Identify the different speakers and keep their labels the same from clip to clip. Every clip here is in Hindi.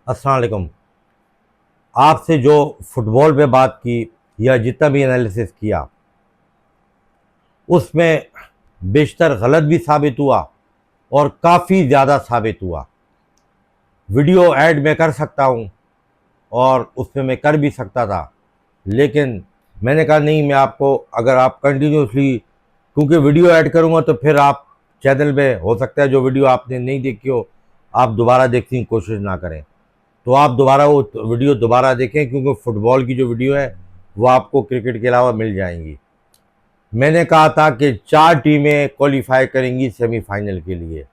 Speaker 1: अस्सलाम वालेकुम। आपसे जो फुटबॉल पे बात की या जितना भी एनालिसिस किया उसमें बेशतर गलत भी साबित हुआ और काफ़ी ज़्यादा साबित हुआ। वीडियो ऐड मैं कर सकता हूँ और उसमें मैं कर भी सकता था, लेकिन मैंने कहा नहीं, मैं आपको, अगर आप कंटिन्यूसली, क्योंकि वीडियो ऐड करूँगा तो फिर आप चैनल में हो सकता है जो वीडियो आपने नहीं देखी हो आप दोबारा देखने की कोशिश ना करें, तो आप दोबारा वो वीडियो दोबारा देखें, क्योंकि फुटबॉल की जो वीडियो है वो आपको क्रिकेट के अलावा मिल जाएंगी। मैंने कहा था कि 4 टीमें क्वालिफाई करेंगी सेमीफाइनल के लिए,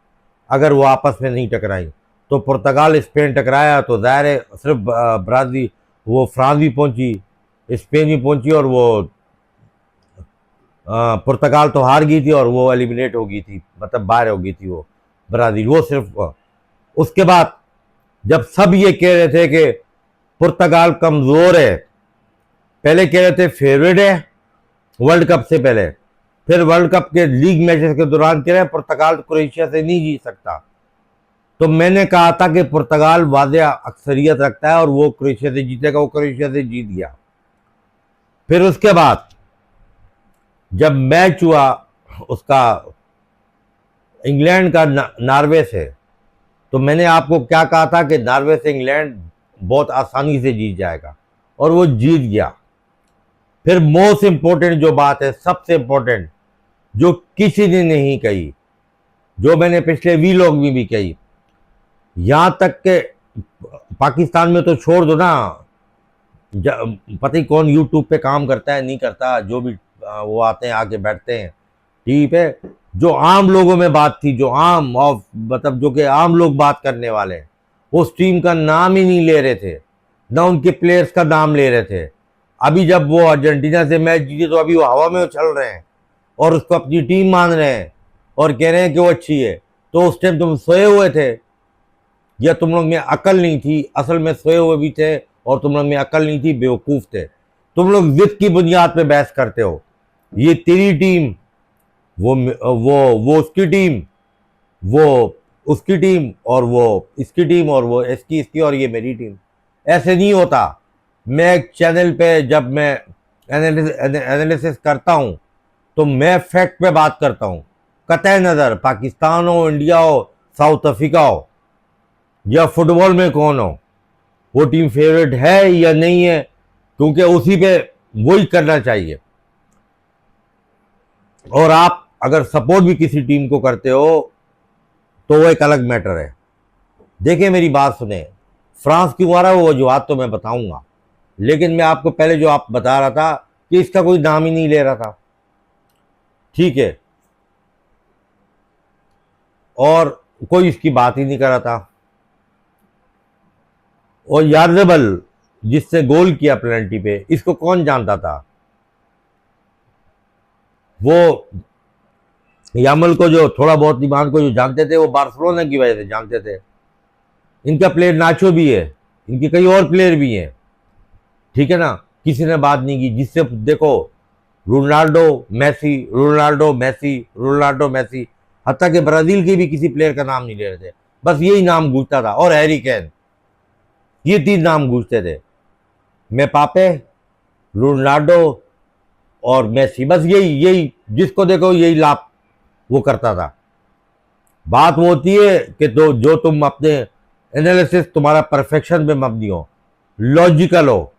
Speaker 1: अगर वो आपस में नहीं टकराई। तो पुर्तगाल स्पेन टकराया तो ज़ाहिर है सिर्फ ब्राज़ील, वो फ्रांस भी पहुंची, स्पेन भी पहुंची, और वो पुर्तगाल तो हार गई थी और वो एलिमिनेट हो गई थी, मतलब बाहर हो गई थी वो ब्राज़ील। वो सिर्फ उसके बाद जब सब ये कह रहे थे कि पुर्तगाल कमज़ोर है, पहले कह रहे थे फेवरेट है वर्ल्ड कप से पहले, फिर वर्ल्ड कप के लीग मैचेस के दौरान कह रहे हैं पुर्तगाल क्रोएशिया से नहीं जीत सकता। तो मैंने कहा था कि पुर्तगाल वाज़ेह अक्सरियत रखता है और वो क्रोएशिया से जीतेगा, वो क्रोएशिया से जीत गया। फिर उसके बाद जब मैच हुआ उसका इंग्लैंड का नॉर्वे से, तो मैंने आपको क्या कहा था कि नॉर्वे से इंग्लैंड बहुत आसानी से जीत जाएगा, और वो जीत गया। फिर मोस्ट इंपॉर्टेंट जो बात है, सबसे इंपॉर्टेंट, जो किसी ने नहीं कही, जो मैंने पिछले वीलॉग में भी कही, यहां तक के पाकिस्तान में तो छोड़ दो ना, पता ही कौन यूट्यूब पे काम करता है नहीं करता, जो भी वो आते हैं आके बैठते हैं टीवी पे, जो आम लोगों में बात थी, जो आम और मतलब जो कि आम लोग बात करने वाले हैं, उस टीम का नाम ही नहीं ले रहे थे, ना उनके प्लेयर्स का नाम ले रहे थे। अभी जब वो अर्जेंटीना से मैच जीते तो अभी वो हवा में उछल रहे हैं और उसको अपनी टीम मान रहे हैं और कह रहे हैं कि वो अच्छी है। तो उस टाइम तुम सोए हुए थे या तुम लोग में अकल नहीं थी? असल में सोए हुए भी थे और तुम लोग में अकल नहीं थी, बेवकूफ़ थे। तुम लोग जिद की बुनियाद पे बहस करते हो। ये तेरी टीम, वो उसकी टीम, वो उसकी टीम, और वो इसकी टीम, और वो इसकी, और ये मेरी टीम। ऐसे नहीं होता। मैं एक चैनल पे जब मैं एनालिसिस करता हूँ तो मैं फैक्ट पे बात करता हूँ, कतई नज़र पाकिस्तान हो, इंडिया हो, साउथ अफ्रीका हो, या फुटबॉल में कौन हो, वो टीम फेवरेट है या नहीं है, क्योंकि उसी पे वही करना चाहिए। और आप अगर सपोर्ट भी किसी टीम को करते हो तो वो एक अलग मैटर है। देखिए मेरी बात सुने, फ्रांस क्यों आ रहा है वो वजूहत तो मैं बताऊंगा, लेकिन मैं आपको पहले जो आप बता रहा था कि इसका कोई नाम ही नहीं ले रहा था, ठीक है, और कोई इसकी बात ही नहीं कर रहा था। और यार्जेबल जिसने गोल किया पेनल्टी पे, इसको कौन जानता था? वो यामल को, जो थोड़ा बहुत ईमान को जो जानते थे, वो बार्सिलोना की वजह से जानते थे। इनका प्लेयर नाचो भी है, इनके कई और प्लेयर भी हैं, ठीक है ना, किसी ने बात नहीं की। जिससे देखो, Ronaldo Messi, Ronaldo Messi, Ronaldo Messi, हत्ता कि ब्राजील के भी किसी प्लेयर का नाम नहीं ले रहे थे, बस यही नाम गूंजता था, और हैरी कैन, ये 3 नाम गूंजते थे। मेपापे, रोनाल्डो और मेसी, बस यही यही जिसको देखो यही लाभ वो करता था। बात वो होती है कि तो जो तुम अपने एनालिसिस तुम्हारा परफेक्शन पे मबनी हो, लॉजिकल हो,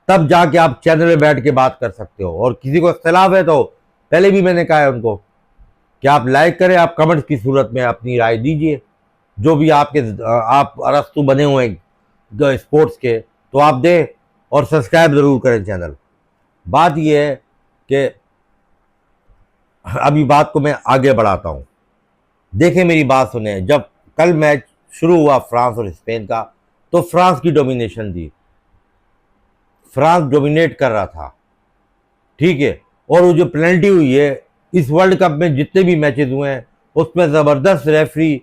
Speaker 1: तब जाके आप चैनल में बैठ के बात कर सकते हो। और किसी को इख्तलाफ है तो पहले भी मैंने कहा है उनको कि आप लाइक करें, आप कमेंट्स की सूरत में अपनी राय दीजिए, जो भी आपके आप अरस्तु बने हुए हैं स्पोर्ट्स के, तो आप दें, और सब्सक्राइब ज़रूर करें चैनल। बात यह है कि अभी बात को मैं आगे बढ़ाता हूँ। देखें मेरी बात सुने, जब कल मैच शुरू हुआ फ्रांस और स्पेन का, तो फ्रांस की डोमिनेशन थी, फ्रांस डोमिनेट कर रहा था, ठीक है। और वो जो पेनल्टी हुई है, इस वर्ल्ड कप में जितने भी मैचेस हुए हैं उसमें ज़बरदस्त रेफरी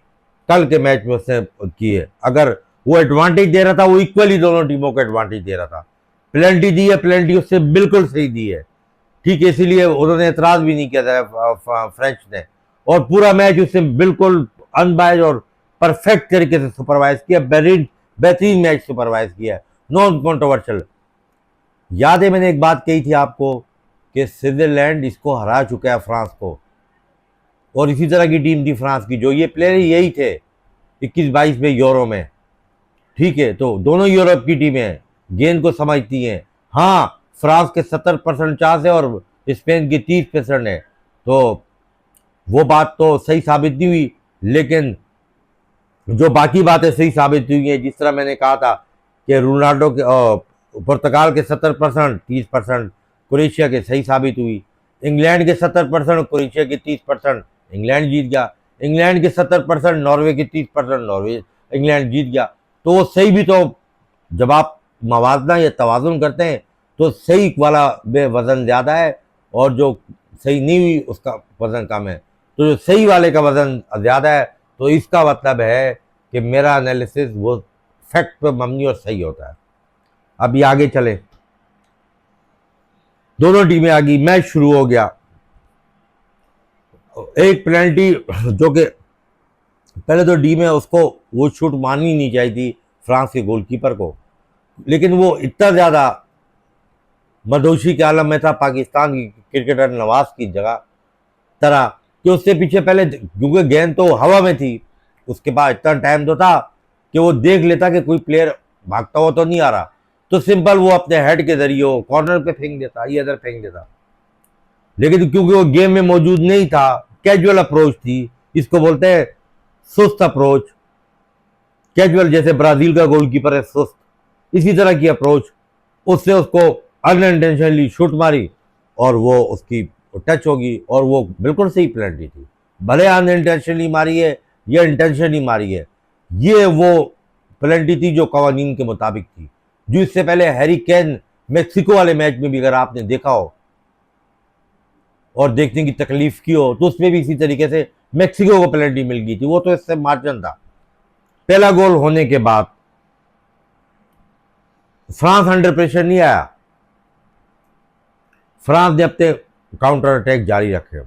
Speaker 1: कल के मैच में उसने की है। अगर वो एडवांटेज दे रहा था, वो इक्वली दोनों टीमों को एडवांटेज दे रहा था। पेनल्टी दी है, पेनल्टी उससे बिल्कुल सही दी है, ठीक है, इसीलिए उन्होंने एतराज़ भी नहीं किया था फ्रेंच ने, और पूरा मैच उसने बिल्कुल अनबायज और परफेक्ट तरीके से सुपरवाइज किया, बेहतरीन मैच सुपरवाइज किया है, नॉन कंट्रोवर्शियल। याद है मैंने एक बात कही थी आपको कि स्विट्जरलैंड इसको हरा चुका है फ्रांस को, और इसी तरह की टीम थी फ्रांस की, जो ये प्लेयर यही थे 21-22 में यूरो में। ठीक है, तो दोनों यूरोप की टीमें गेंद को समझती हैं। हाँ, फ्रांस के 70% चांस है और स्पेन की 30% है, तो वो बात तो सही साबित नहीं हुई, लेकिन जो बाकी बातें सही साबित हुई हैं, जिस तरह मैंने कहा था कि रोनाल्डो के पुर्तगाल के 70%, 30% क्रोएशिया के सही साबित हुई। इंग्लैंड के 70%, क्रोएशिया के 30%, इंग्लैंड जीत गया। इंग्लैंड के 70%, नॉर्वे के 30%, नॉर्वे इंग्लैंड जीत गया। तो वो सही भी, तो जब आप मवाजना या तवाजुन करते हैं तो सही वाला में वजन ज़्यादा है और जो सही नहीं हुई उसका वजन कम है। तो जो सही वाले का वजन ज़्यादा है, तो इसका मतलब है कि मेरा एनालिसिस वो फैक्ट पे मबनी और सही होता है। अभी आगे चले, दोनों टीमें आ गई, मैच शुरू हो गया। एक पेनल्टी जो कि पहले तो डी में उसको वो शूट मारनी नहीं चाहिए थी फ्रांस के गोलकीपर को, लेकिन वो इतना ज़्यादा मदहोशी के आलम में था पाकिस्तान की क्रिकेटर नवाज की जगह तरह कि उससे पीछे पहले, क्योंकि गेंद तो हवा में थी, उसके पास इतना टाइम तो था कि वो देख लेता कि कोई प्लेयर भागता हुआ तो नहीं आ रहा, तो सिंपल वो अपने हेड के जरिए कॉर्नर पे फेंक देता, ये इधर फेंक देता। लेकिन क्योंकि वो गेम में मौजूद नहीं था, कैजुअल अप्रोच थी, इसको बोलते हैं सुस्त अप्रोच। कैजुअल, जैसे ब्राजील का गोलकीपर है सुस्त, इसी तरह की अप्रोच, उससे उसको अनइंटेंशनली शूट मारी और वो उसकी टच होगी, और वो बिल्कुल सही पेनल्टी थी, भले अनइंटेंशनली मारी है या इंटेंशनली मारी है, ये वो पेनल्टी थी जो कवानीन के मुताबिक थी। जो इससे पहले हैरी केन मेक्सिको वाले मैच में भी अगर आपने देखा हो और देखने की तकलीफ की हो, तो उसमें भी इसी तरीके से मेक्सिको को पेनल्टी मिल गई थी, वो तो इससे मार्जिन था। पहला गोल होने के बाद फ्रांस अंडर प्रेशर नहीं आया, फ्रांस ने अपने काउंटर अटैक जारी रखे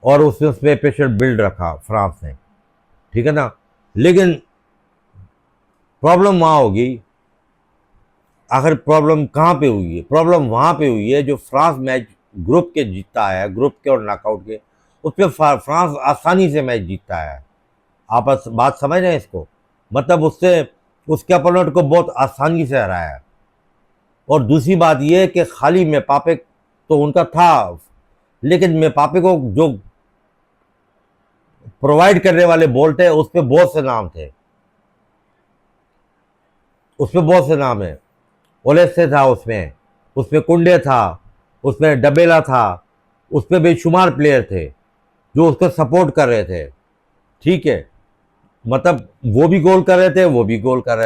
Speaker 1: और उसमें प्रेशर बिल्ड रखा फ्रांस ने, ठीक है ना। लेकिन प्रॉब्लम वहां होगी, आखिर प्रॉब्लम कहां पे हुई है? प्रॉब्लम वहां पे हुई है जो फ्रांस मैच ग्रुप के जीतता है, ग्रुप के और नॉकआउट के, उसमें फ्रांस आसानी से मैच जीतता है। आप बात समझ रहे हैं इसको? मतलब उससे उसके अपोनेंट को बहुत आसानी से हराया है। और दूसरी बात यह है कि खाली मेपापे तो उनका था, लेकिन मेपापे को जो प्रोवाइड करने वाले बॉल थे उस पर बहुत से नाम थे, उसमें बहुत से नाम है। ओलेसे था उसमें कुंडे था, उसमें डबेला था, उसमें बेशुमार प्लेयर थे जो उसको सपोर्ट कर रहे थे, ठीक है। मतलब वो भी गोल कर रहे थे, वो भी गोल कर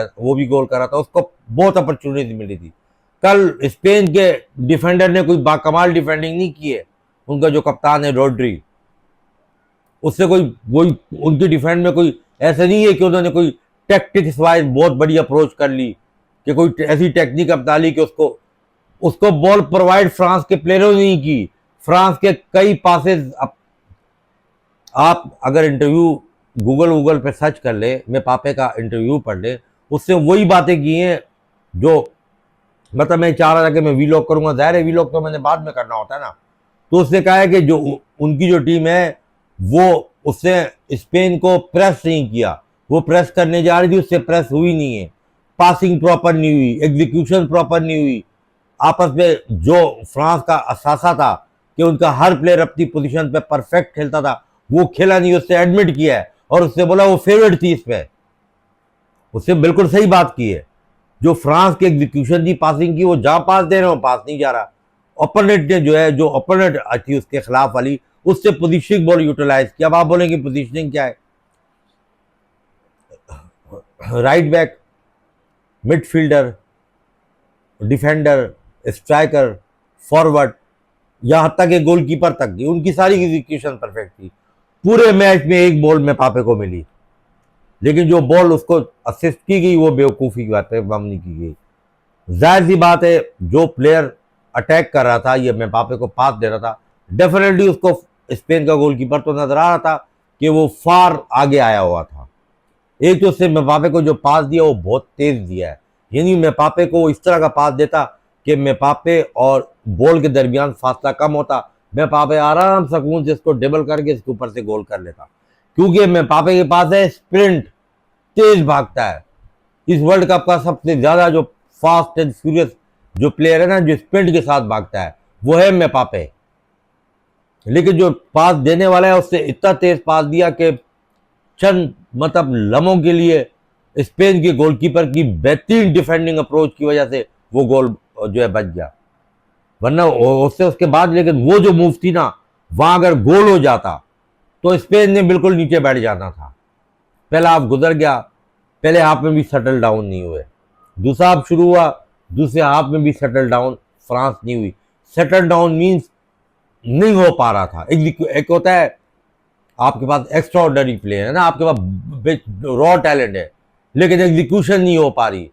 Speaker 1: रहा था, उसको बहुत अपॉर्चुनिटी मिली थी। कल स्पेन के डिफेंडर ने कोई बाकमाल डिफेंडिंग नहीं की है, उनका जो कप्तान है रोड्री, उससे कोई उनकी डिफेंड में कोई ऐसा नहीं है कि उन्होंने कोई टेक्टिक्स वाइज बहुत बड़ी अप्रोच कर ली, कि कोई ऐसी टेक्निक अपना ली कि उसको बॉल प्रोवाइड फ्रांस के प्लेयरों ने नहीं की। फ्रांस के कई पासेस, आप अगर इंटरव्यू गूगल पे सर्च कर ले, मैं पापे का इंटरव्यू पढ़ ले, उससे वही बातें की हैं जो, मतलब मैं चाह रहा था कि मैं वीलॉग करूंगा, जाहिर है वीलॉग तो मैंने बाद में करना होता है ना। तो उसने कहा है कि जो उनकी जो टीम है वो उससे स्पेन को प्रेस नहीं किया, वो प्रेस करने जा रही थी, उससे प्रेस हुई नहीं है, पासिंग प्रॉपर नहीं हुई, एग्जीक्यूशन प्रॉपर नहीं हुई। आपस में जो फ्रांस का असासा था कि उनका हर प्लेयर अपनी पोजीशन पे परफेक्ट खेलता था, वो खेला नहीं, उससे एडमिट किया है और उससे बोला वो फेवरेट थी इस पे, उससे बिल्कुल सही बात की है। जो फ्रांस की एग्जीक्यूशन थी पासिंग की, वो जहां पास दे रहे हो पास नहीं जा रहा। ओपोनेंट ने जो ओपोनेंट थी उसके खिलाफ वाली, उससे पोजीशनिंग बॉल यूटिलाइज किया। अब आप बोलेंगे पोजीशनिंग क्या है? Right back, midfielder, defender, striker, forward, यहां तक कि गोलकीपर तक की उनकी सारी एग्जीक्यूशन परफेक्ट थी। पूरे मैच में एक बॉल में पापे को मिली, लेकिन जो बॉल उसको असिस्ट की गई वो बेवकूफ़ी की बात है, मामनी की गई। जाहिर सी बात है, जो प्लेयर अटैक कर रहा था, ये मेपापे को पास दे रहा था, डेफिनेटली उसको स्पेन का गोलकीपर तो नजर आ रहा था कि वो फार आगे आया हुआ था, एक तो उससे मेपापे को जो पास दिया वो बहुत तेज दिया है, यानी मेपापे को इस तरह का पास देता कि मेपापे और बॉल के दरमियान फासला कम होता, मेपापे आराम सुकून से इसको ड्रिबल करके इसके ऊपर से गोल कर लेता, क्योंकि मेपापे के पास है स्प्रिंट, तेज भागता है। इस वर्ल्ड कप का सबसे ज्यादा जो फास्ट एंड फ्यूरियस जो प्लेयर है ना, जो स्प्रिंट के साथ भागता है, वो है मेपापे। लेकिन जो पास देने वाला है उससे इतना तेज पास दिया कि चंद मतलब लम्हों के लिए स्पेन के गोलकीपर की बेहतरीन डिफेंडिंग अप्रोच की वजह से वो गोल जो है बच गया, वरना उससे उसके बाद लेकिन वो जो मूव थी ना, वहां अगर गोल हो जाता तो स्पेन ने बिल्कुल नीचे बैठ जाना था। पहला हाफ गुजर गया, पहले हाफ में भी सेटल डाउन नहीं हुए, दूसरा हाफ शुरू हुआ, दूसरे हाफ में भी सेटल डाउन फ्रांस नहीं हुई। सेटल डाउन मीन्स नहीं हो पा रहा था। एक होता है आपके पास एक्स्ट्रा ऑर्डनरी प्लेयर है ना, आपके पास रॉ टैलेंट है, लेकिन एग्जीक्यूशन नहीं हो पा रही।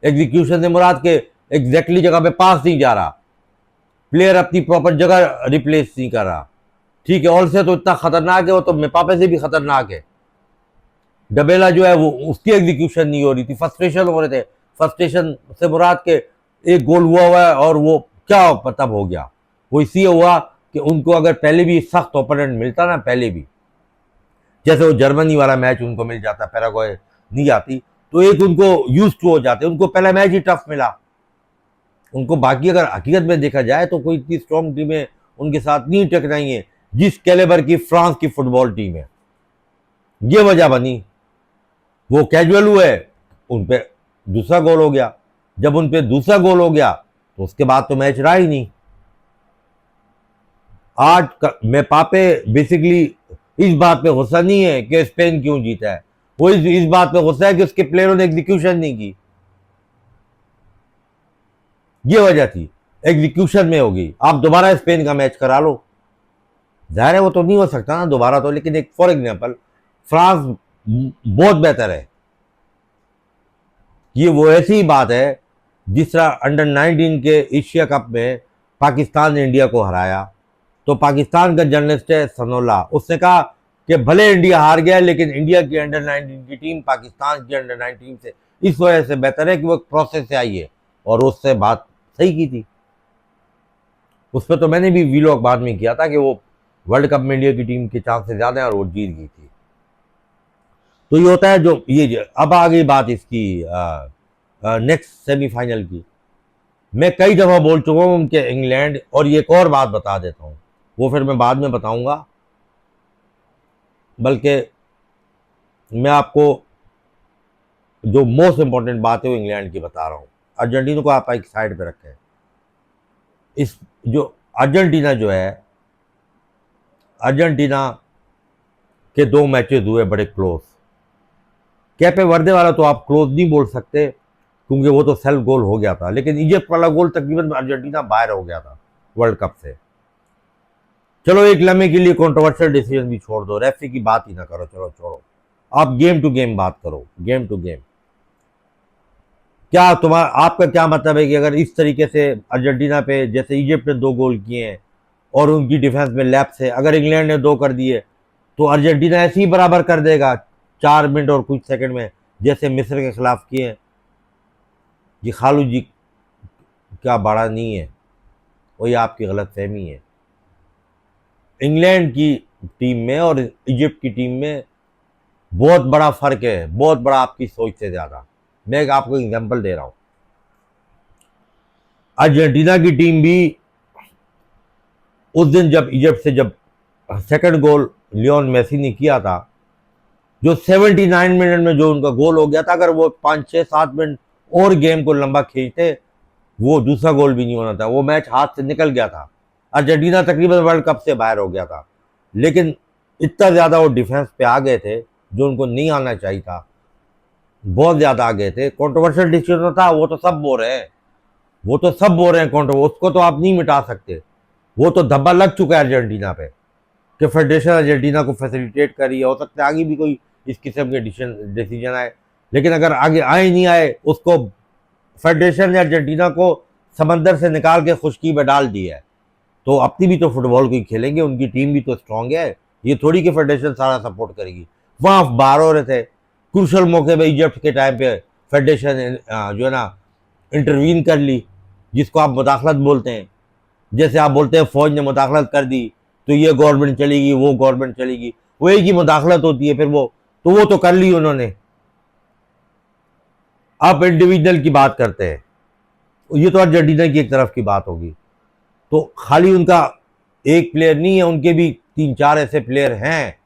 Speaker 1: एग्जीक्यूशन से मुराद के एग्जैक्टली जगह पे पास नहीं जा रहा, प्लेयर अपनी प्रॉपर जगह रिप्लेस नहीं कर रहा। ठीक है, और से तो इतना खतरनाक है, वो तो मेपापे से भी खतरनाक है। डबेला जो है वो उसकी एग्जीक्यूशन नहीं हो रही थी, फ्रस्ट्रेशन हो रहे थे। फ्रस्ट्रेशन से मुराद के एक गोल हुआ है और वो क्या मतलब हो गया, वो इसलिए हुआ कि उनको अगर पहले भी सख्त ओपोनेंट मिलता ना, पहले भी जैसे वो जर्मनी वाला मैच उनको मिल जाता, पैराग्वे नहीं आती, तो एक उनको यूज टू हो जाते। उनको पहला मैच ही टफ मिला उनको। बाकी अगर हकीकत में देखा जाए तो कोई इतनी स्ट्रॉन्ग टीमें उनके साथ नहीं टकराई है जिस कैलेबर की फ्रांस की फुटबॉल टीम है। ये वजह बनी, वो कैजुअल हुए, उन पे दूसरा गोल हो गया। जब उन पे दूसरा गोल हो गया तो उसके बाद तो मैच रहा ही नहीं। आज मेपापे बेसिकली इस बात पे गुस्सा नहीं है कि स्पेन क्यों जीता है, वो इस बात पे गुस्सा है कि उसके प्लेयरों ने एग्जीक्यूशन नहीं की। ये वजह थी, एग्जीक्यूशन में होगी। आप दोबारा स्पेन का मैच करा लो, जाहिर है वो तो नहीं हो सकता ना दोबारा तो, लेकिन एक फॉर एग्जांपल फ्रांस बहुत बेहतर है। ये वो ऐसी बात है जिस तरह अंडर 19 के एशिया कप में पाकिस्तान ने इंडिया को हराया, तो पाकिस्तान का जर्नलिस्ट है सनोला, उसने कहा कि भले इंडिया हार गया लेकिन इंडिया की अंडर 19 की टीम पाकिस्तान की अंडर 19 से इस वजह से बेहतर है कि वो प्रोसेस से आई है, और उससे बात सही की थी। उस पर तो मैंने भी वीलॉग बाद में किया था कि वो वर्ल्ड कप में इंडिया की टीम के चांसेस ज्यादा है और वो जीत गई थी। तो ये होता है जो ये। अब आ गई बात इसकी नेक्स्ट सेमीफाइनल की। मैं कई दफा बोल चुका हूँ कि इंग्लैंड, और ये एक और बात बता देता हूँ, वो फिर मैं बाद में बताऊंगा, बल्कि मैं आपको जो मोस्ट इंपॉर्टेंट बात है वो इंग्लैंड की बता रहा हूँ। अर्जेंटीना को आप एक साइड पे रखें। इस जो अर्जेंटीना जो है, अर्जेंटीना के 2 मैचेस हुए बड़े क्लोज। कैपे वर्दे वाला तो आप क्लोज नहीं बोल सकते क्योंकि वो तो सेल्फ गोल हो गया था, लेकिन इजिप्ट वाला गोल तकरीबन अर्जेंटीना बाहर हो गया था वर्ल्ड कप से। चलो एक लम्हे के लिए कंट्रोवर्शियल डिसीजन भी छोड़ दो, रेफरी की बात ही ना करो, चलो छोड़ो, आप गेम टू गेम बात करो, गेम टू गेम। क्या आपका क्या मतलब है कि अगर इस तरीके से अर्जेंटीना पे जैसे इजिप्ट ने 2 गोल किए हैं और उनकी डिफेंस में लैप्स है, अगर इंग्लैंड ने 2 कर दिए तो अर्जेंटीना ऐसे ही बराबर कर देगा 4 मिनट और कुछ सेकंड में, जैसे मिस्र के खिलाफ किए हैं? ये खालू जी का बड़ा नहीं है, वही आपकी गलत फहमी है। इंग्लैंड की टीम में और इजिप्ट की टीम में बहुत बड़ा फर्क है, बहुत बड़ा, आपकी सोच से ज्यादा। मैं एक आपको एग्जांपल दे रहा हूं। अर्जेंटीना की टीम भी उस दिन जब इजिप्ट से जब सेकंड गोल लियोन मेसी ने किया था, जो 79 मिनट में जो उनका गोल हो गया था, अगर वो 5-6-7 मिनट और गेम को लंबा खींचते वो दूसरा गोल भी नहीं होना था, वो मैच हाथ से निकल गया था। अर्जेंटीना तकरीबन वर्ल्ड कप से बाहर हो गया था, लेकिन इतना ज़्यादा वो डिफेंस पे आ गए थे जो उनको नहीं आना चाहिए था, बहुत ज़्यादा आ गए थे। कंट्रोवर्शियल डिसीजन था, वो तो सब बोल रहे हैं, वो तो सब बोल रहे हैं उसको तो आप नहीं मिटा सकते। वो तो धब्बा लग चुका है अर्जेंटीना पे कि फेडरेशन अर्जेंटीना को फैसिलिटेट कर रही है। हो सकता है आगे भी कोई इस किस्म के डिसीजन आए, लेकिन अगर आगे आए नहीं आए, उसको फेडरेशन ने अर्जेंटीना को समंदर से निकाल के खुशकी में डाल दिया है, तो अपनी भी तो फुटबॉल को खेलेंगे, उनकी टीम भी तो स्ट्रांग है। ये थोड़ी कि फेडरेशन सारा सपोर्ट करेगी। वहां बाहर हो रहे थे, क्रूशल मौके पे इजिप्ट के टाइम पे फेडरेशन जो है ना इंटरवीन कर ली, जिसको आप मुदाखलत बोलते हैं। जैसे आप बोलते हैं फौज ने मुदाखलत कर दी तो ये गवर्नमेंट चलेगी, वो गवर्नमेंट चलेगी, वो एक ही मुदाखलत होती है। फिर वो तो कर ली उन्होंने। आप इंडिविजुअल की बात करते हैं, ये तो अर्जेंटीना की एक तरफ की बात होगी। तो खाली उनका एक प्लेयर नहीं है, उनके भी 3-4 ऐसे प्लेयर हैं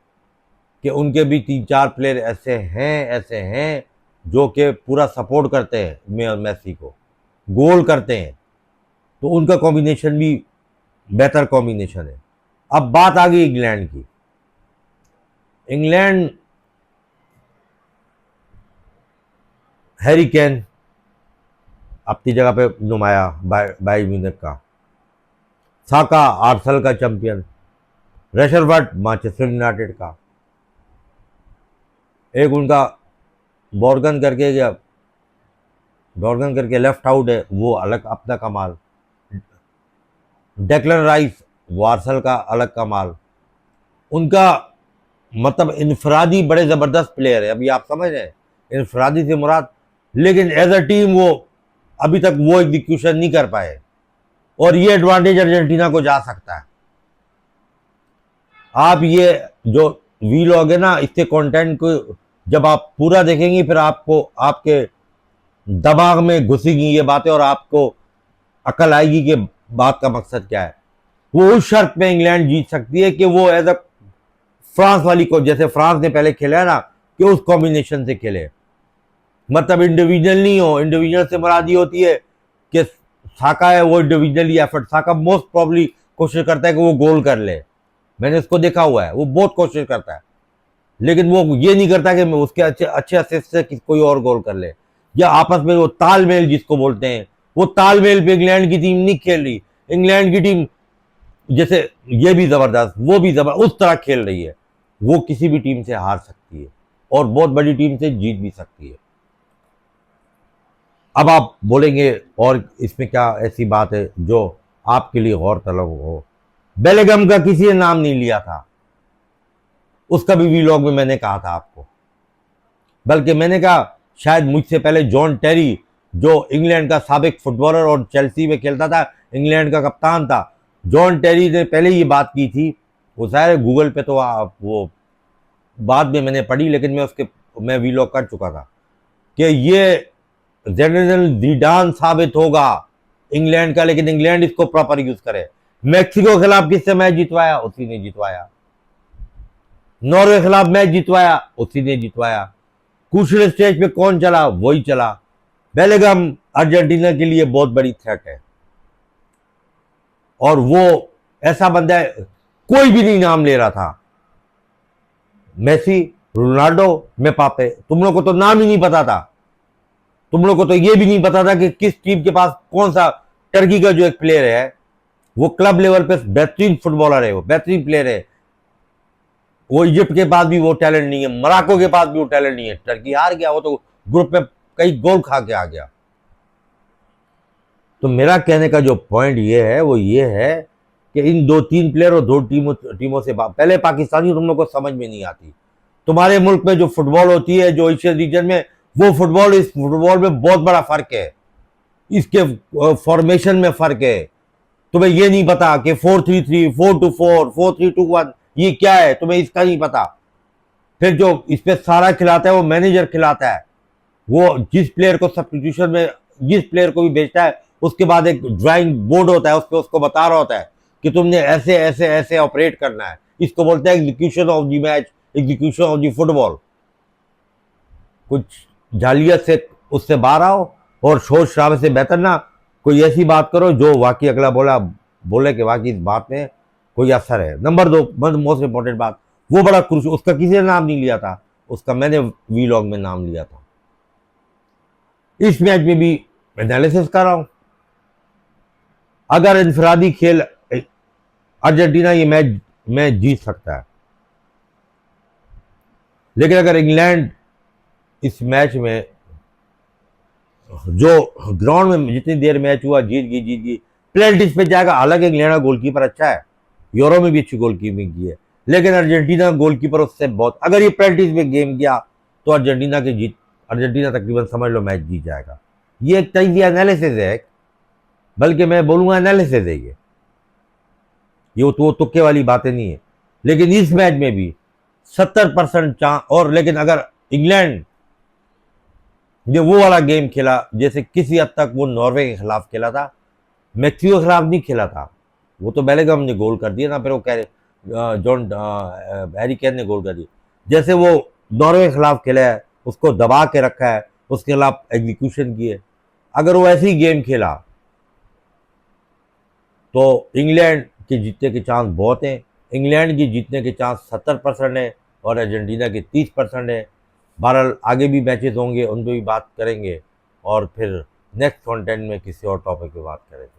Speaker 1: कि उनके भी 3-4 प्लेयर ऐसे हैं जो कि पूरा सपोर्ट करते हैं मेसी को, गोल करते हैं। तो उनका कॉम्बिनेशन भी बेहतर कॉम्बिनेशन है। अब बात आ गई इंग्लैंड की। इंग्लैंड हैरी केन अपनी जगह पे नुमाया बायर म्यूनिख का, साका आर्सेनल का चैंपियन, रशरफोर्ड मैनचेस्टर यूनाइटेड का, एक उनका बॉर्गन करके लेफ्ट आउट है, वो अलग अपना कमाल, डेक्लन राइस वो आर्सेनल का अलग कमाल। उनका मतलब इनफरादी बड़े ज़बरदस्त प्लेयर है। अभी आप समझ रहे हैं इनफरादी से मुराद, लेकिन एज अ टीम वो अभी तक वो एग्जीक्यूशन नहीं कर पाए, और ये एडवांटेज अर्जेंटीना को जा सकता है। आप ये जो वीलॉग है ना, इसके कंटेंट को जब आप पूरा देखेंगे फिर आपको आपके दिमाग में घुसेगी ये बातें और आपको अकल आएगी कि बात का मकसद क्या है। वो उस शर्त पे इंग्लैंड जीत सकती है कि वो एज अ फ्रांस वाली को, जैसे फ्रांस ने पहले खेला है ना, कि उस कॉम्बिनेशन से खेले। मतलब इंडिविजुअल नहीं हो। इंडिविजुअल से मुराद ये होती है कि साका है वो इंडिविजुअली एफर्ट, साका मोस्ट प्रॉब्ली कोशिश करता है कि वो गोल कर ले। मैंने उसको देखा हुआ है, वो बहुत कोशिश करता है, लेकिन वो ये नहीं करता कि उसके अच्छे असिस्ट से कोई और गोल कर ले, या आपस में वो तालमेल जिसको बोलते हैं, वो तालमेल पे इंग्लैंड की टीम नहीं खेल रही। इंग्लैंड की टीम जैसे ये भी जबरदस्त, वो भी जबरदस्त, उस तरह खेल रही है। वो किसी भी टीम से हार सकती है और बहुत बड़ी टीम से जीत भी सकती है। अब आप बोलेंगे और इसमें क्या ऐसी बात है जो आपके लिए गौरतलब हो। बेलिंगम का किसी ने नाम नहीं लिया था, उसका भी वीलॉग में मैंने कहा था आपको, बल्कि मैंने कहा शायद मुझसे पहले जॉन टेरी, जो इंग्लैंड का साबिक फुटबॉलर और चेल्सी में खेलता था, इंग्लैंड का कप्तान था, जॉन टेरी ने पहले ये बात की थी। वो शायद गूगल पे तो वो बाद में मैंने पढ़ी, लेकिन मैं वीलॉग कर चुका था कि ये जनरल जिडान साबित होगा इंग्लैंड का, लेकिन इंग्लैंड इसको प्रॉपर यूज करे। मैक्सिको के खिलाफ किससे मैच जितवाया? उसी ने जितवाया। नॉर्वे के खिलाफ मैच जितवाया, उसी ने जितवाया। क्रूशियल स्टेज पे कौन चला? वही चला। बेलिंगम अर्जेंटीना के लिए बहुत बड़ी थ्रेट है, और वो ऐसा बंदा है, कोई भी नहीं नाम ले रहा था। मेसी, रोनाल्डो, मेबाप्पे, तुम लोग को तो नाम ही नहीं पता था। तुम लोग को तो ये भी नहीं पता था कि किस टीम के पास कौन सा, टर्की का जो एक प्लेयर है वो क्लब लेवल पे बेहतरीन फुटबॉलर है, वो बेहतरीन प्लेयर है। वो इजिप्ट के पास भी वो टैलेंट नहीं है, मोरक्को के पास भी वो टैलेंट नहीं है। टर्की हार गया, वो तो ग्रुप में कई गोल खा के आ गया। तो मेरा कहने का जो पॉइंट ये है वो ये है कि इन 2-3 प्लेयर और 2 टीमों से पहले पाकिस्तानी तुम लोग को समझ में नहीं आती। तुम्हारे मुल्क में जो फुटबॉल होती है, जो एशियन रीजन में, वो फुटबॉल, इस फुटबॉल में बहुत बड़ा फर्क है। इसके फॉर्मेशन में फर्क है। तुम्हें ये नहीं पता कि 4-3-3, 4-2-4, 4-3-2-1 ये क्या है, तुम्हें इसका नहीं पता। फिर जो इस पे सारा खिलाता है वो मैनेजर खिलाता है। वो जिस प्लेयर को सब्स्टिट्यूशन में जिस प्लेयर को भी भेजता है, उसके बाद एक ड्राइंग बोर्ड होता है, उस पर उसको बता रहा होता है कि तुमने ऐसे ऐसे ऐसे ऑपरेट करना है। इसको बोलते हैं execution of the match, execution of the football. कुछ जालियत से उससे बाहर आओ और शोर शराबे से बेहतर ना कोई ऐसी बात करो जो वाकई अगला बोले कि वाकई इस बात में कोई असर है। नंबर 2 मोस्ट इंपॉर्टेंट बात, वो बड़ा क्रूशियल, उसका किसी ने नाम नहीं लिया था, उसका मैंने वीलॉग में नाम लिया था। इस मैच में भी एनालिसिस कर रहा हूं। अगर इनफरादी खेल अर्जेंटीना ये मैच जीत सकता है, लेकिन अगर इंग्लैंड इस मैच में जो ग्राउंड में जितनी देर मैच हुआ जीत गई, पेनल्टीज पे जाएगा। हालांकि इंग्लैंड का गोलकीपर अच्छा है, यूरो में भी अच्छी गोलकीपिंग की है, लेकिन अर्जेंटीना गोलकीपर उससे बहुत, अगर ये पेनल्टीज में गेम गया तो अर्जेंटीना तकरीबन समझ लो मैच जीत जाएगा। ये एक तजीया एनालिसिस है, बल्कि मैं बोलूँगा एनालिसिस है ये तो तुक्के वाली बातें नहीं है। लेकिन इस मैच में भी 70% चांस, और लेकिन अगर इंग्लैंड ने वो वाला गेम खेला जैसे किसी हद तक वो नॉर्वे के खिलाफ खेला था, मैक्सिको के खिलाफ नहीं खेला था, वो तो बेलिंगम ने गोल कर दिया ना, फिर वो हैरी केन ने गोल कर दिया। जैसे वो नॉर्वे के खिलाफ खेला है, उसको दबा के रखा है, उसके खिलाफ एग्जीक्यूशन की है, अगर वो ऐसी गेम खेला तो इंग्लैंड के जीतने के चांस बहुत हैं। इंग्लैंड की जीतने के चांस 70% है और अर्जेंटीना के 30% है। बहरहाल आगे भी मैचेस होंगे, उन पर भी बात करेंगे और फिर नेक्स्ट कंटेंट में किसी और टॉपिक पे बात करेंगे।